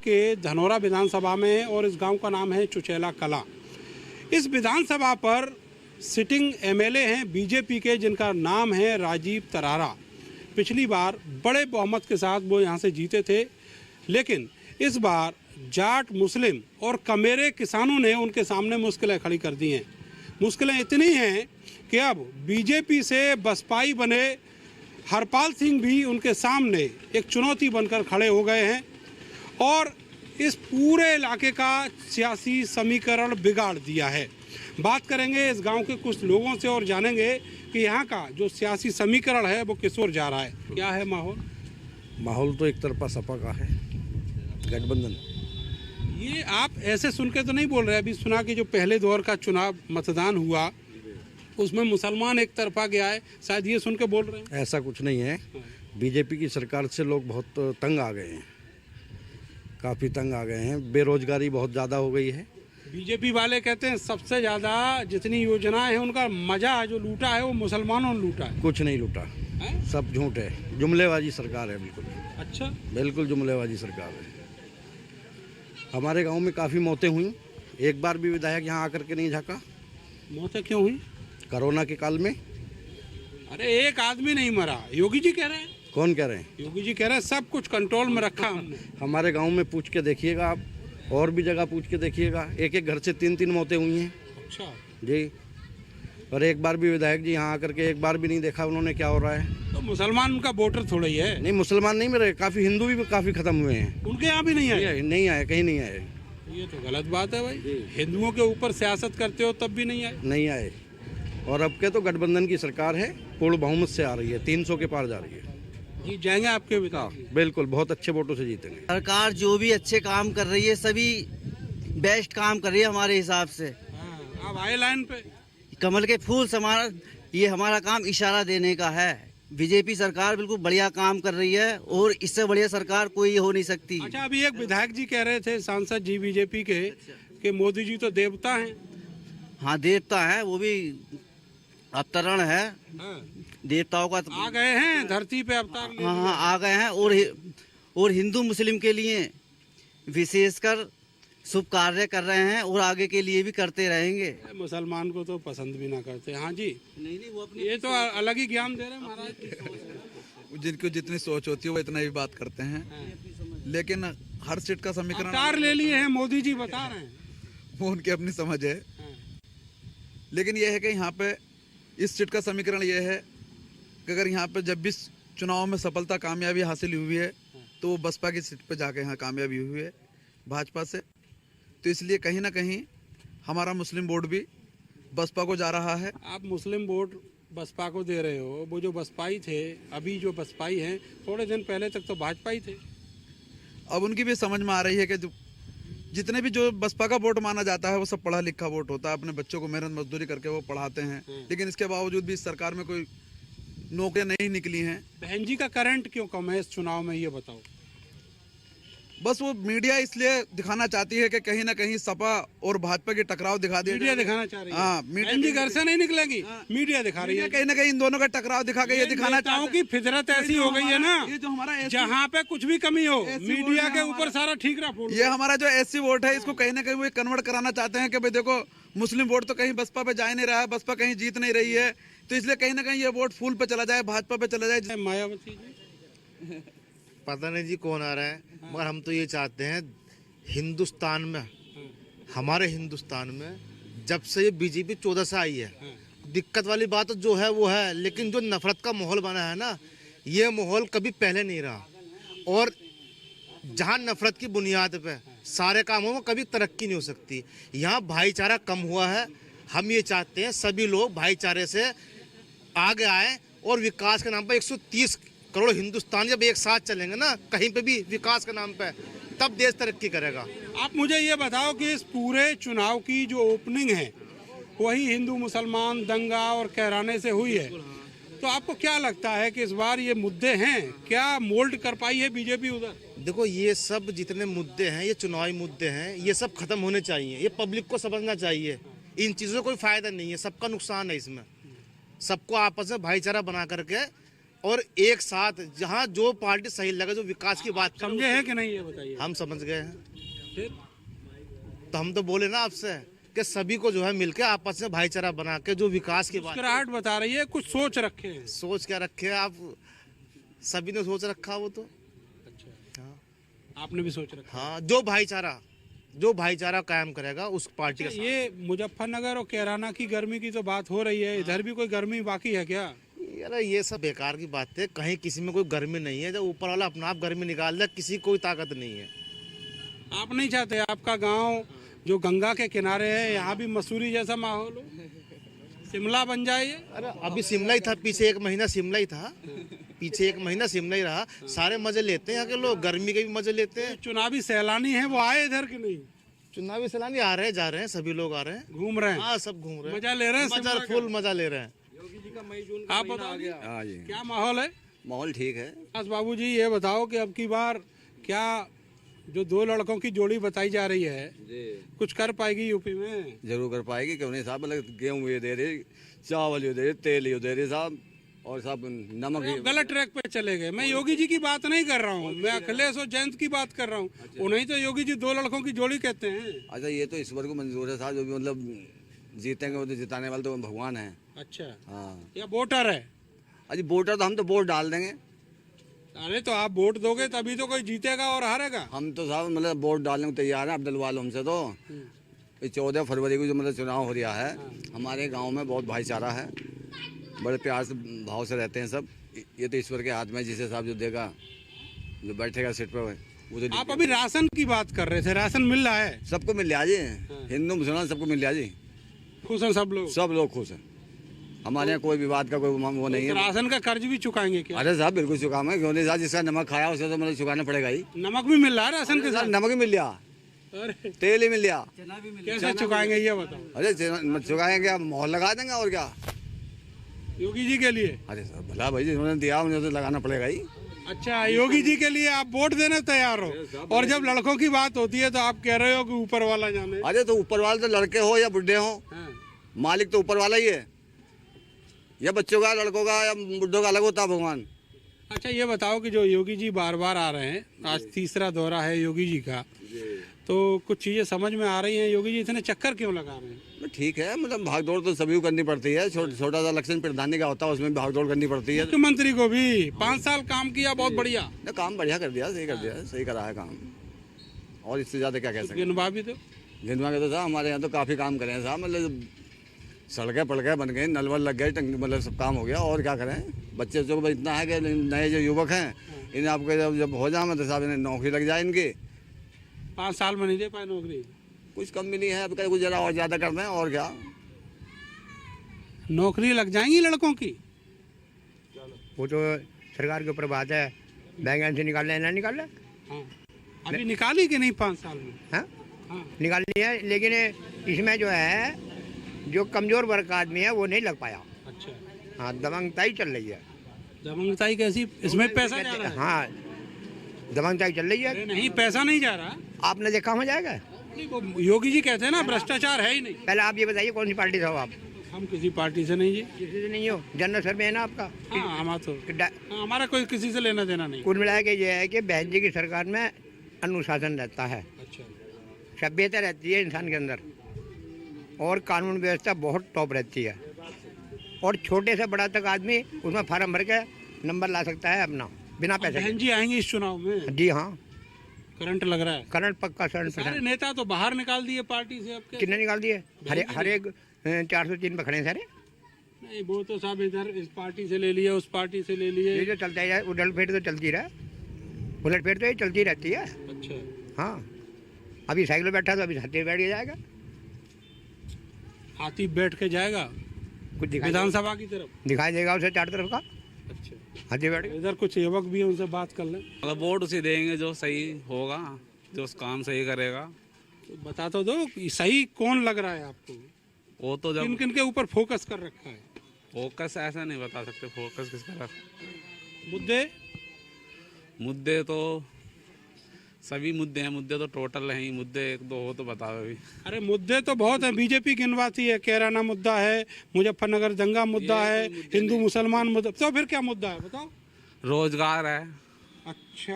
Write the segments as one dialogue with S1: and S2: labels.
S1: के धनौरा विधानसभा में और इस गांव का नाम है चुचैला कला। इस विधानसभा पर सिटिंग एमएलए हैं बीजेपी के, जिनका नाम है राजीव तरारा। पिछली बार बड़े बहुमत के साथ वो यहाँ से जीते थे, लेकिन इस बार जाट, मुस्लिम और कमेरे किसानों ने उनके सामने मुश्किलें खड़ी कर दी हैं। मुश्किलें इतनी हैं कि अब बीजेपी से बसपाई बने हरपाल सिंह भी उनके सामने एक चुनौती बनकर खड़े हो गए हैं और इस पूरे इलाके का सियासी समीकरण बिगाड़ दिया है। बात करेंगे इस गांव के कुछ लोगों से और जानेंगे कि यहाँ का जो सियासी समीकरण है वो किस ओर जा रहा है। क्या है माहौल?
S2: माहौल तो एक तरफा सपा का है, गठबंधन।
S1: ये आप ऐसे सुन के तो नहीं बोल रहे? अभी सुना कि जो पहले दौर का चुनाव मतदान हुआ उसमें मुसलमान एक तरफा गया है, शायद ये सुन के बोल रहे हैं।
S2: ऐसा कुछ नहीं है। बीजेपी की सरकार से लोग बहुत तंग आ गए हैं, काफ़ी तंग आ गए हैं। बेरोजगारी बहुत ज़्यादा हो गई है।
S1: बीजेपी वाले कहते हैं सबसे ज़्यादा जितनी योजनाएं हैं उनका मजा जो लूटा है वो मुसलमानों ने लूटा है।
S2: कुछ नहीं लूटा, सब झूठ है। जुमलेबाजी सरकार है, बिल्कुल।
S1: अच्छा,
S2: बिल्कुल जुमलेबाजी सरकार है। हमारे गांव में काफ़ी मौतें हुई, एक बार भी विधायक यहाँ आकर के नहीं झाँका।
S1: मौतें क्यों हुई?
S2: कोरोना के काल में।
S1: अरे एक आदमी नहीं मरा, योगी जी कह रहे हैं।
S2: कौन कह रहे हैं?
S1: योगी जी कह रहे हैं सब कुछ कंट्रोल में रखा हमने।
S2: हमारे गांव में पूछ के देखिएगा आप, और भी जगह पूछ के देखिएगा, एक एक घर से 3-3 मौतें हुई हैं।
S1: अच्छा
S2: जी। और एक बार भी विधायक जी यहाँ आकर के एक बार भी नहीं देखा उन्होंने क्या हो रहा है।
S1: तो मुसलमान उनका वोटर थोड़ा ही है।
S2: नहीं, मुसलमान नहीं मेरे, काफ़ी हिंदू भी काफ़ी ख़त्म हुए हैं।
S1: उनके यहाँ भी नहीं आए?
S2: नहीं आए, कहीं नहीं आए।
S1: ये तो गलत बात है भाई। हिंदुओं के ऊपर सियासत करते हो तब भी नहीं आए?
S2: नहीं आए। और अब के तो गठबंधन की सरकार है, पूर्ण बहुमत से आ रही है, 300 के पार जा रही है।
S1: जीत जाएंगे आपके विकास?
S2: बिल्कुल, बहुत अच्छे वोटों से जीतेंगे।
S3: सरकार जो भी अच्छे काम कर रही है, सभी बेस्ट काम कर रही है हमारे हिसाब से।
S1: अब आए लाइन पे।
S3: कमल के फूल समान ये हमारा काम इशारा देने का है। बीजेपी सरकार बिल्कुल बढ़िया काम कर रही है और इससे बढ़िया सरकार कोई हो नहीं सकती।
S1: अच्छा, अभी एक विधायक जी कह रहे थे, सांसद जी बीजेपी के, कि मोदी जी तो देवता हैं।
S3: हाँ, देवता है, वो भी अवतरण है। देवताओं का
S1: आ गए हैं धरती पे अवतार।
S3: हाँ, आ गए हैं। और हिंदू मुस्लिम के लिए विशेषकर शुभ कार्य कर रहे हैं और आगे के लिए भी करते रहेंगे।
S1: मुसलमान को तो पसंद भी ना करते। हाँ जी।
S3: नहीं, वो अपनी
S1: ये तो अलग ही ज्ञान दे रहे हैं महाराज।
S4: जिनको जितनी सोच होती है वो इतना ही बात करते हैं, लेकिन हर सीट का समीकरण
S1: अवतार ले लिए हैं, मोदी जी बता रहे हैं।
S4: वो उनकी अपनी समझ है। लेकिन यह है कि यहाँ पे इस सीट का समीकरण यह है कि अगर यहाँ पे जब भी चुनाव में सफलता कामयाबी हासिल हुई है तो वो बसपा की सीट पे जाके यहाँ कामयाबी हुई है भाजपा से। तो इसलिए कहीं ना कहीं हमारा मुस्लिम वोट भी बसपा को जा रहा है।
S1: आप मुस्लिम वोट बसपा को दे रहे हो, वो जो बसपाई थे, अभी जो बसपाई हैं, थोड़े दिन पहले तक तो भाजपा ही थे।
S4: अब उनकी भी समझ में आ रही है कि जितने भी जो बसपा का वोट माना जाता है वो सब पढ़ा लिखा वोट होता है, अपने बच्चों को मेहनत मजदूरी करके वो पढ़ाते हैं। लेकिन इसके बावजूद भी इस सरकार में कोई नौकरियां नहीं निकली हैं।
S1: बहन जी का करंट क्यों कम है इस चुनाव में, ये बताओ?
S4: बस वो मीडिया इसलिए दिखाना चाहती है कि कहीं ना कहीं सपा और भाजपा की टकराव दिखा दिया।
S1: मीडिया दिखाना चाह रही है।
S4: हाँ,
S1: बहन जी घर से नहीं निकलेगी। मीडिया दिखा रही है
S4: कहीं ना कहीं इन दोनों का टकराव दिखा के ये दिखाना
S1: चाहूँ कि फितरत ऐसी हो गई है ना,
S4: ये जो हमारा
S1: जहाँ पे कुछ भी कमी हो मीडिया के ऊपर सारा ठीकरा फोड़।
S4: ये हमारा जो एससी वोट है इसको कहीं ना कहीं वो कन्वर्ट कराना चाहते हैं कि भाई देखो मुस्लिम वोट तो कहीं बसपा पे जा नहीं रहा है, बसपा कहीं जीत नहीं रही है, तो इसलिए कहीं ना कहीं ये वोट फूल पे चला जाए, भाजपा पे चला जाए।
S1: मायावती जी
S5: पता नहीं जी कौन आ रहा है, मगर हम तो ये चाहते हैं हिंदुस्तान में, हमारे हिंदुस्तान में जब से ये बीजेपी 14 से आई है, दिक्कत वाली बात जो है वो है, लेकिन जो नफरत का माहौल बना है ना, ये माहौल कभी पहले नहीं रहा। और जहाँ नफरत की बुनियाद पे सारे कामों में कभी तरक्की नहीं हो सकती। यहाँ भाईचारा कम हुआ है। हम ये चाहते हैं सभी लोग भाईचारे से आगे आए और विकास के नाम पर 130 करोड़ हिंदुस्तान जब एक साथ चलेंगे ना कहीं पे भी विकास के नाम पे, तब देश तरक्की करेगा।
S1: आप मुझे ये बताओ कि इस पूरे चुनाव की जो ओपनिंग है वही हिंदू मुसलमान दंगा और कहराने से हुई है, तो आपको क्या लगता है कि इस बार ये मुद्दे हैं, क्या मोल्ड कर पाई है बीजेपी उधर?
S5: देखो ये सब जितने मुद्दे हैं, ये चुनावी मुद्दे हैं, ये सब खत्म होने चाहिए। ये पब्लिक को समझना चाहिए, इन चीज़ों का कोई फायदा नहीं है, सबका नुकसान है इसमें। सबको आपस में भाईचारा बना करके और एक साथ जहाँ जो पार्टी सही लगे, जो विकास की बात करे,
S1: समझे हैं कि नहीं ये बताइए।
S5: हम समझ गए हैं।
S1: फिर
S5: तो हम तो बोले ना आपसे कि सभी को जो है मिलके आपस में भाईचारा बना के जो विकास की बात,
S1: मुस्कुराहट बता रही है, कुछ सोच रखे हैं।
S5: सोच क्या रखे आप, सभी ने सोच रखा वो तो।
S1: अच्छा, आपने भी सोच रखा।
S5: हाँ, जो भाईचारा कायम करेगा उस पार्टी का साथ।
S1: ये मुजफ्फरनगर और कैराना की गर्मी की तो बात हो रही है, इधर भी कोई गर्मी बाकी है क्या?
S5: यार ये सब बेकार की बात है, कहीं किसी में कोई गर्मी नहीं है। जब ऊपर वाला अपना आप गर्मी निकाल दे, किसी कोई ताकत नहीं है।
S1: आप नहीं चाहते आपका गांव जो गंगा के किनारे है, यहाँ भी मसूरी जैसा माहौल हो, शिमला बन जाए ये?
S5: अरे अभी शिमला ही था, पीछे एक महीना शिमला ही था, पीछे एक महीना शिमला ही रहा। सारे मजे लेते हैं यहाँ के लोग, गर्मी के भी मजे लेते हैं।
S1: चुनावी सैलानी है वो आए इधर कि नहीं?
S5: चुनावी सैलानी आ रहे हैं, जा रहे हैं, सभी लोग आ रहे हैं,
S1: घूम रहे हैं,
S5: हाँ सब घूम रहे हैं,
S1: मजा ले रहे हैं,
S5: मजा फुल मजा ले रहे हैं।
S1: आप बताओ जी,
S6: हाँ जी,
S1: क्या माहौल है?
S6: माहौल ठीक है।
S1: बस बाबूजी ये बताओ कि अब की बार क्या जो दो लड़कों की जोड़ी बताई जा रही है
S6: जी
S1: कुछ कर पाएगी यूपी में?
S6: जरूर कर पाएगी, क्यों नहीं साहब। मतलब गेहूँ ये दे रही, चावल ये दे रही, तेल ये दे रही साहब, और साहब नमक
S1: आप गलत ट्रैक पे चले गए। मैं योगी जी की बात नहीं कर रहा हूँ, मैं अखिलेश और जयंत की बात कर रहा हूँ। उन्हें तो योगी जी दो लड़कों की जोड़ी कहते हैं।
S6: अच्छा, ये तो ईश्वर को मंजूर है साहब, जो भी मतलब जीतेंगे वो तो जिताने वाले तो भगवान है।
S1: अच्छा,
S6: हाँ,
S1: या वोटर है?
S6: अजी वोटर तो हम तो वोट डाल देंगे।
S1: अरे तो आप वोट दोगे तभी तो कोई जीतेगा और हारेगा।
S6: हम तो साहब मतलब वोट डालने को तैयार हैं। अब डलवा लो हमसे तो। ये 14 फरवरी को जो मतलब चुनाव हो रहा है, हमारे गांव में बहुत भाईचारा है, बड़े प्यार से भाव से रहते हैं सब। ये तो ईश्वर के हाथ में, जिसे साहब जो देगा, जो बैठेगा सीट पे वो तो।
S1: आप अभी राशन की बात कर रहे थे, राशन मिल रहा है?
S6: सबको मिल रहा जी, हिंदू मुसलमान सबको मिल रहा जी,
S1: खुश हैं सब लोग?
S6: सब लोग खुश हैं। हमारे यहाँ कोई विवाद का कोई वो नहीं
S1: तो
S6: है।
S1: राशन का कर्ज भी चुकाएंगे क्या?
S6: अरे साहब बिल्कुल चुकाएंगे, क्यों नहीं साहब। जिसका नमक खाया उसे तो मतलब चुकाना पड़ेगा ही।
S1: नमक भी मिल रहा है राशन के साथ?
S6: नमक ही मिल गया,
S1: अरे
S6: तेल ही मिल गया।
S1: कैसे चुकाएंगे ये बताओ?
S6: अरे चुकाएंगे, आप मोहर लगा देंगे और क्या।
S1: योगी जी के लिए?
S6: अरे सर भला भाई, जिन्होंने दिया उन्हें तो लगाना पड़ेगा ही।
S1: अच्छा, योगी जी के लिए आप वोट देने तैयार हो, और जब लड़कों की बात होती है तो आप कह रहे हो कि ऊपर वाला जाने।
S6: अरे तो ऊपर वाले तो लड़के हो या बुढ़े हो,
S1: हाँ।
S6: मालिक तो ऊपर वाला ही है। या बच्चों का, लड़कों का या बुढ़ों का अलग होता है भगवान।
S1: अच्छा ये बताओ कि जो योगी जी बार बार आ रहे हैं, आज तीसरा दौरा है योगी जी का, तो कुछ चीजें समझ में आ रही हैं, योगी जी इतने चक्कर क्यों लगा रहे हैं?
S6: ठीक है, मतलब भागदौड़ तो सभी को करनी पड़ती है। छोटा सा इलेक्शन प्रधानी का होता है, उसमें भागदौड़ करनी पड़ती है।
S1: मुख्यमंत्री को भी 5 साल काम किया, बहुत बढ़िया।
S6: ना काम बढ़िया कर दिया, सही कर दिया, सही करा है काम, और इससे ज्यादा क्या कह सकते हैं।
S1: गिनवा भी तो
S6: गिनवा के तो साहब हमारे यहाँ तो काफी काम करे हैं साहब। मतलब सड़कें पड़कें बन गई, नलवल लग गए, मतलब सब काम हो गया, और क्या करें। बच्चे को इतना है कि नए जो युवक हैं, इन्हें आपको जब हो जाए तो साहब इन्हें नौकरी लग जाए इनकी।
S1: 5 साल में नहीं दे पाए नौकरी?
S6: कुछ कम मिली है, अब कहीं कुछ जरा और ज़्यादा कर दें, और क्या।
S1: नौकरी लग जाएंगी लड़कों की?
S7: वो तो सरकार के ऊपर बात है, बैंगन से निकाल लें ना निकाल लें।
S1: हाँ। अभी निकाली कि नहीं 5 साल में?
S7: हाँ
S1: हाँ।
S7: निकालनी है, लेकिन इसमें जो है जो कमज़ोर वर्ग का आदमी है वो नहीं लग पाया।
S1: अच्छा,
S7: हाँ, दबंगताई चल रही है।
S1: दबंगताई कैसी? इसमें पैसा जा रहा है?
S7: हाँ, दबंगताई चल रही है।
S1: अरे नहीं, पैसा नहीं जा रहा।
S7: आपने देखा हो जाएगा?
S1: नहीं, वो योगी जी कहते हैं ना भ्रष्टाचार है ही नहीं।
S7: पहले आप ये बताइए कौन सी पार्टी से हो आप?
S1: हम किसी पार्टी से नहीं जी।
S7: किसी से नहीं हो? जनरल सर्वे है ना आपका?
S1: हाँ, हमारा तो
S7: डा-
S1: हाँ, हमारा कोई किसी से लेना देना नहीं।
S7: कुल मिला के ये है कि बहन जी की सरकार में अनुशासन रहता है,
S1: अच्छा,
S7: सभ्यता रहती है इंसान के अंदर, और कानून व्यवस्था बहुत टॉप रहती है, और छोटे से बड़ा तक आदमी उसमें फार्म भर के नंबर ला सकता है अपना, बिना पैसे
S1: बहन जी आएंगे इस चुनाव में?
S7: के। जी हाँ,
S1: करंट लग रहा है।
S7: करंट पक्का
S1: सारे
S7: 100%।
S1: नेता तो बाहर निकाल दिए पार्टी से। अब क्या?
S7: कितने निकाल दिए? हर एक 403 पे खड़े हैं सारे।
S1: नहीं, वो तो साहब इधर इस पार्टी से ले लिए, उस पार्टी से ले लिए।
S7: ये जो चलता है उलट फेर तो चलती रहे, उलट फेर तो ये चलती रहती है।
S1: अच्छा,
S7: हाँ, अभी साइकिल बैठा तो अभी हाथी बैठ के जाएगा,
S1: हाथी बैठ के जाएगा
S7: कुछ दिखाई
S1: विधानसभा की तरफ।
S7: दिखाई देगा उसे चार तरफ का
S1: अच्छा,
S7: हाथी बैठ के।
S1: इधर कुछ युवक भी हैं, उनसे बात कर लें।
S8: मतलब वोट उसे देंगे जो सही होगा, जो उस काम सही करेगा।
S1: तो बता तो दो सही कौन लग रहा है आपको?
S8: वो तो
S1: किन
S8: जब
S1: किन के ऊपर फोकस कर रखा है?
S8: फोकस ऐसा नहीं बता सकते, फोकस किस तरफ।
S1: मुद्दे?
S8: मुद्दे तो सभी मुद्दे हैं, मुद्दे तो टोटल हैं ही, मुद्दे एक दो हो तो बताओ अभी।
S1: अरे मुद्दे तो बहुत हैं, बीजेपी गिनवाती है। कैराना मुद्दा है, मुजफ्फरनगर दंगा मुद्दा है, हिंदू मुसलमान मुद्दा, तो फिर क्या मुद्दा है बताओ?
S8: रोजगार है।
S1: अच्छा,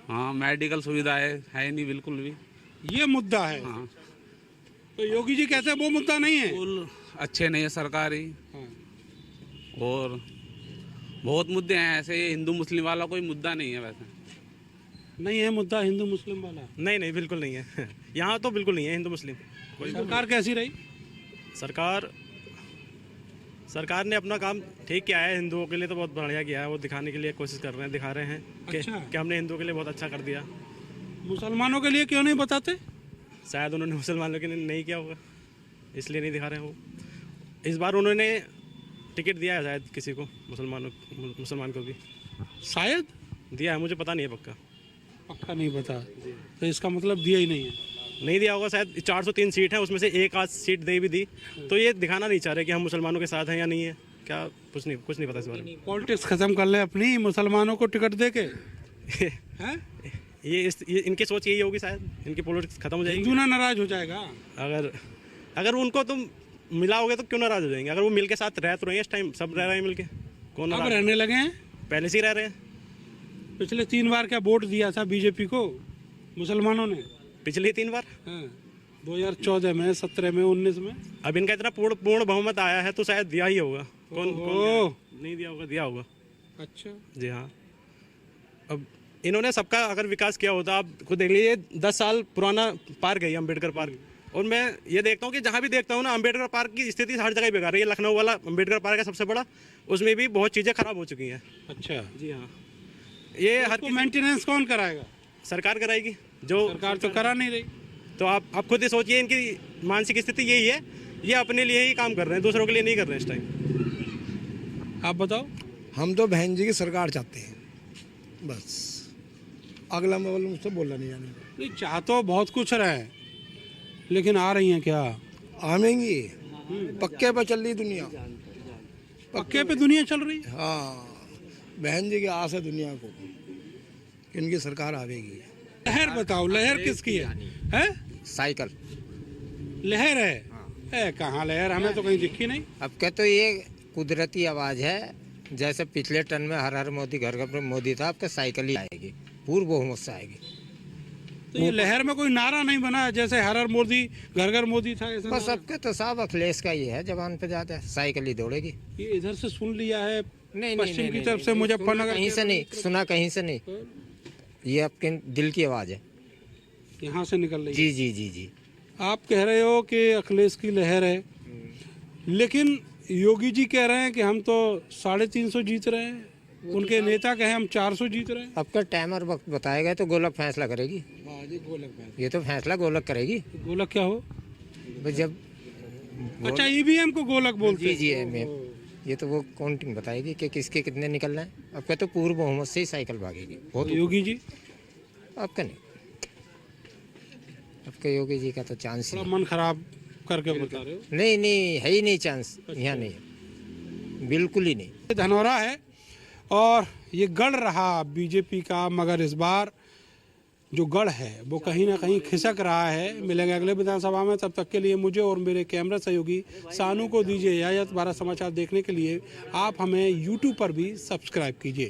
S8: हाँ मेडिकल सुविधा है नहीं बिल्कुल भी।
S1: ये मुद्दा है।
S8: हाँ
S1: तो योगी जी कहते हैं वो मुद्दा नहीं है।
S8: स्कूल अच्छे नहीं है सरकारी,
S1: हाँ।
S8: और बहुत मुद्दे हैं ऐसे। ये हिंदू मुस्लिम वाला कोई मुद्दा नहीं है वैसे।
S1: नहीं है मुद्दा हिंदू मुस्लिम वाला?
S9: नहीं नहीं बिल्कुल नहीं है। यहाँ तो बिल्कुल नहीं है हिंदू मुस्लिम।
S1: सरकार कैसी रही?
S9: सरकार ने अपना काम ठीक किया है, हिंदुओं के लिए तो बहुत बढ़िया किया है। वो दिखाने के लिए कोशिश कर रहे हैं, दिखा रहे हैं कि हमने हिंदुओं के लिए बहुत अच्छा कर दिया।
S1: मुसलमानों के लिए क्यों नहीं बताते?
S9: शायद उन्होंने मुसलमानों के लिए नहीं किया होगा, इसलिए नहीं दिखा रहे हैं वो। इस बार उन्होंने टिकट दिया है शायद किसी को, मुसलमान को भी
S1: शायद
S9: दिया है, मुझे पता नहीं है पक्का।
S1: पक्का नहीं पता, तो इसका मतलब दिया ही नहीं है।
S9: नहीं दिया होगा शायद। 403 सीट है, उसमें से एक आध सीट दे भी दी, तो ये दिखाना नहीं चाह रहे कि हम मुसलमानों के साथ हैं या नहीं है। क्या कुछ नहीं पता इस बारे में।
S1: पॉलिटिक्स खत्म कर ले अपनी, मुसलमानों को टिकट दे के हैं?
S9: ये इनकी सोच यही होगी शायद, इनकी पॉलिटिक्स खत्म हो जाएगी।
S1: हिंदू ना नाराज हो जाएगा?
S9: अगर उनको तुम मिलाओगे तो क्यों नाराज हो जाएंगे? अगर वो मिल के साथ रह तो रहे हैं, इस टाइम सब रह रहे हैं मिल के, कौन
S1: अब
S9: नाराज?
S1: रहने लगे हैं?
S9: पहले से ही रह रहे हैं।
S1: पिछले 3 बार क्या वोट दिया था बीजेपी को मुसलमानों ने?
S9: पिछले 3 बार,
S1: हाँ, 2014 में, 17 में, 19 में।
S9: अब इनका इतना पूर्ण बहुमत आया है तो शायद दिया ही होगा। कौन नहीं दिया होगा? दिया होगा।
S1: अच्छा
S9: जी हाँ। अब इन्होंने सबका अगर विकास किया होता, आप खुद देख लीजिए, 10 साल पुराना पार्क है अम्बेडकर पार्क, और मैं ये देखता हूँ कि जहाँ भी देखता हूँ ना, अम्बेडकर पार्क की स्थिति हर जगह बेकार है। ये लखनऊ वाला अम्बेडकर पार्क है सबसे बड़ा, उसमें भी बहुत चीज़ें खराब हो चुकी हैं।
S1: अच्छा,
S9: जी हाँ। ये हर
S1: को मेंटेनेंस कौन कराएगा?
S9: सरकार कराएगी, जो
S1: सरकार तो करा नहीं रही।
S9: तो आप खुद ही सोचिए, इनकी मानसिक स्थिति यही है, ये अपने लिए ही काम कर रहे हैं, दूसरों के लिए नहीं कर रहे हैं इस टाइम।
S1: आप बताओ।
S10: हम तो बहन जी की सरकार चाहते हैं, बस। अगला मगला मुझसे बोलना नहीं जाने।
S1: नहीं, चाह तो बहुत कुछ रहे हैं, लेकिन आ रही हैं क्या?
S10: आवेंगी, पक्के पे चल रही दुनिया।
S1: पक्के पे दुनिया चल रही है।
S10: हाँ, बहन जी की आस है दुनिया को कि इनकी सरकार आवेगी।
S1: लहर बताओ, लहर किसकी है? हैं?
S6: साइकिल
S1: लहर है कहाँ लहर? हमें तो कहीं दिखी नहीं।
S11: अब क्या, तो ये कुदरती आवाज़ है। जैसे पिछले टर्म में हर हर मोदी घर घर मोदी था, आपका साइकिल ही आएगी, पूर्ण बहुमत से आएगी।
S1: तो ये लहर में कोई नारा नहीं बना जैसे हर हर मोदी घर घर मोदी था, ऐसा?
S11: बस सबके तो साहब अखिलेश का ही है, जबान पे जाता है, साइकिल ही दौड़ेगी।
S1: ये इधर से सुन लिया है,
S11: नहीं
S1: पश्चिम की तरफ से मुजफ्फरनगर
S11: कहीं से नहीं सुना, कहीं से नहीं। ये आपके दिल की आवाज़ है,
S1: यहाँ से निकल रही है।
S11: जी जी जी जी।
S1: आप कह रहे हो कि अखिलेश की लहर है, लेकिन योगी जी कह रहे हैं कि हम तो 350 जीत रहे हैं, उनके नेता कहे हम 400 जीत रहे हैं।
S11: आपका टाइम और वक्त बताएगा तो गोलक फैसला करेगी। ये तो फैसला गोलक करेगी।
S1: गोलक क्या हो?
S11: जब
S1: अच्छा, ईवीएम को गोलक बोलते
S11: जी जी, ये तो वो काउंटिंग बताएगी कि किसके कितने निकलना है। आपका तो पूर्ण बहुमत से ही साइकिल भागेगी। बहुत
S1: योगी जी?
S11: आपका नहीं, आपका योगी जी का तो चांस ही
S1: मन खराब करके बता रहे हो?
S11: नहीं नहीं, है ही नहीं चांस। यहाँ नहीं, बिल्कुल ही नहीं।
S1: धनौरा है और ये गढ़ रहा बीजेपी का, मगर इस बार जो गढ़ है वो कहीं ना कहीं खिसक रहा है। मिलेंगे अगले विधानसभा में, तब तक के लिए मुझे और मेरे कैमरा सहयोगी सानू को दीजिए इजाज़त। 12 समाचार देखने के लिए आप हमें YouTube पर भी सब्सक्राइब कीजिए।